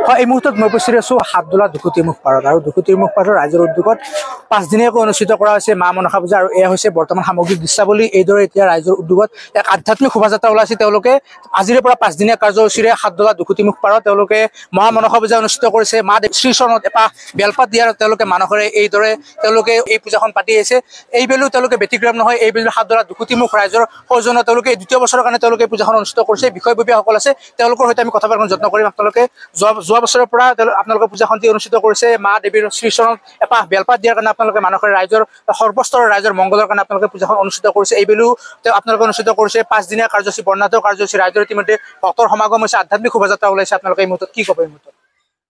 হয়, এই মুহূৰ্তত মই উপস্থিত আছো হাতদোলা দুকুতিমুখ পাৰত আৰু দুকুতিমুখ পাৰৰ ৰাইজৰ উদ্যোগত 5 দিনীয়াকৈ অনুষ্ঠিত কৰা হৈছে মা মনসা পূজা আৰু এয়া হৈছে বৰ্তমান সামগ্ৰিক দৃশ্যাৱলী। এইদৰে এতিয়া ৰাইজৰ উদ্যোগত এক আধ্যাত্মিক শোভাযাত্ৰা ওলাইছে। তেওঁলোকে আজিৰে পৰা 5 দিনীয়া কাৰ্যসূচীৰে হাতদোলা দুকুতিমুখ পাৰত তেওঁলোকে মহা মনসা পূজা অনুষ্ঠিত কৰিছে। মা শ্ৰীচৰণত এপাহ বেলপাত দিয়াৰ তেওঁলোকে মানসেৰে এইদৰে তেওঁলোকে এই পূজাখন পাতি আহিছে। এইবেলিও তেওঁলোকে ব্যতিক্ৰম নহয়। এইবেলি হাতদোলা দুকুতিমুখ ৰাইজৰ সৌজন্যত তেওঁলোকে দ্বিতীয় বছৰৰ কাৰণে তেওঁলোকে পূজাখন অনুষ্ঠিত কৰিছে। বিষয়ববীয়াসকল আছে, তেওঁলোকৰ সৈতে আমি কথা পাতিবলৈ যত্ন কৰিম। আপোনালোকে যোৱা বছৰৰ পৰা আপোনালোকে পূজাখনটি অনুষ্ঠিত কৰিছে। মা দেৱীৰ শ্ৰীচৰণত এপাহ বেলপাত দিয়াৰ কাৰণে আপোনালোকে মানসেৰে ৰাইজৰ সৰ্বস্তৰৰ ৰাইজৰ মংগলৰ কাৰণে আপোনালোকে পূজাখন অনুষ্ঠিত কৰিছে। এইবেলিও আপোনালোকে অনুষ্ঠিত কৰিছে 5 দিনীয়া কাৰ্যসূচী, বৰ্ণাঢ্য কাৰ্যসূচী। ৰাইজৰ ইতিমধ্যে ভক্তৰ সমাগম হৈছে, আধ্যাত্মিক শোভাযাত্ৰা ওলাইছে। আপোনালোকে এই মুহূৰ্তত কি ক'ব? এই মুহূৰ্তত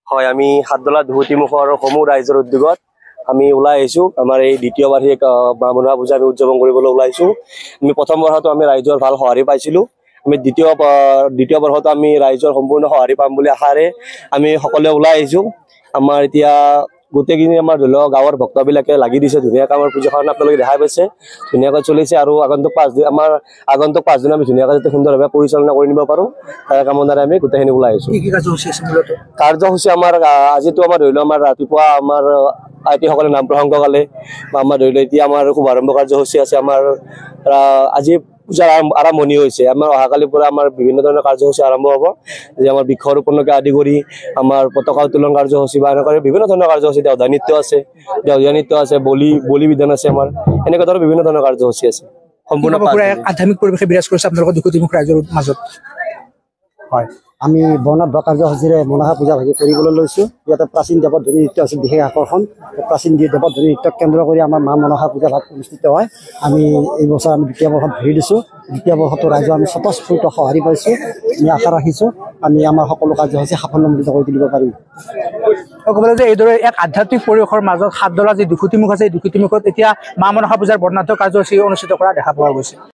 হয়, আমি হাতদোলা দুকুতিমুখৰ সমূহ ৰাইজৰ উদ্যোগত আমি ওলাই আহিছো। আমাৰ এই দ্বিতীয় বাৰ্ষিক মা মনসা পূজা আমি উদযাপন কৰিবলৈ ওলাইছো। আমি প্ৰথম বৰ্ষতো আমি ৰাইজৰ ভাল সঁহাৰি পাইছিলো। আমি দ্বিতীয় বৰ্ষতো আমি ৰাইজৰ সম্পূৰ্ণ সঁহাৰি পাম বুলি আশাৰে আমি সকলোৱে ওলাই আহিছো। আমাৰ এতিয়া গোটেইখিনি আমাৰ ধৰি লওক গাঁৱৰ ভক্তবিলাকে লাগি দিছে ধুনীয়াকৈ। আমাৰ পূজাখন আপোনালোকে দেখা পাইছে, ধুনীয়াকৈ চলিছে আৰু আগন্তুক 5 দিন আমি ধুনীয়াকৈ যাতে সুন্দৰভাৱে পৰিচালনা কৰি নিব পাৰো তাৰ কামনাৰে আমি গোটেইখিনি ওলাই আহিছো। কাৰ্যসূচী আমাৰ আজিতো আমাৰ ধৰি লওক আমাৰ ৰাতিপুৱা আমাৰ আইতীসকলে নাম প্ৰসংগ গালে বা আমাৰ ধৰি লওক এতিয়া আমাৰ শুভাৰম্ভ কাৰ্যসূচী আছে। আমাৰ আজি পূজাৰ আৰম্ভণি হৈছে। আমাৰ অহাকালিৰ পৰা আমাৰ বিভিন্ন ধৰণৰ কাৰ্যসূচী আৰম্ভ হ'ব, যে আমাৰ বৃক্ষৰোপণকে আদি কৰি আমাৰ পতাকা উত্তোলন কাৰ্যসূচী বা এনেকুৱা বিভিন্ন ধৰণৰ কাৰ্যসূচী, দেওধা নৃত্য আছে, বলি বিধান আছে, আমাৰ এনেকুৱা ধৰণৰ বিভিন্ন ধৰণৰ কাৰ্যসূচী আছে। সম্পূৰ্ণ আধ্যাত্মিক পৰিৱেশে বিৰাজ কৰিছে আপোনালোকৰ দুকুতিমুখ ৰাইজৰ মাজত। হয়, আমি বৰ্ণাঢ্য কাৰ্যসূচীৰে মনসা পূজা ভাগি কৰিবলৈ লৈছো। ইয়াতে প্ৰাচীন দেৱধ্বনি নৃত্য আছে বিশেষ আকৰ্ষণ। প্ৰাচীন দেৱধ্বনি নৃত্যক কেন্দ্ৰ কৰি আমাৰ মা মনসা পূজা ভাগ অনুষ্ঠিত হয়। আমি এই বছৰ আমি দ্বিতীয় বৰ্ষত ভৰি দিছোঁ। দ্বিতীয় বৰ্ষতো ৰাইজৰ আমি স্বতঃস্ফূৰ্ত সঁহাৰি পাইছোঁ। আমি আশা ৰাখিছোঁ আমি আমাৰ সকলো কাৰ্যসূচী সাফল্যমণ্ডিত কৰি তুলিব পাৰিম। ক'বলৈ যে এইদৰে এক আধ্যাত্মিক পৰিৱেশৰ মাজত হাতদোলা যি দুকুতিমুখ আছে, এই দুকুতিমুখত এতিয়া মা মনসা পূজাৰ বৰ্ণাঢ্য কাৰ্যসূচী অনুষ্ঠিত কৰা দেখা পোৱা গৈছে।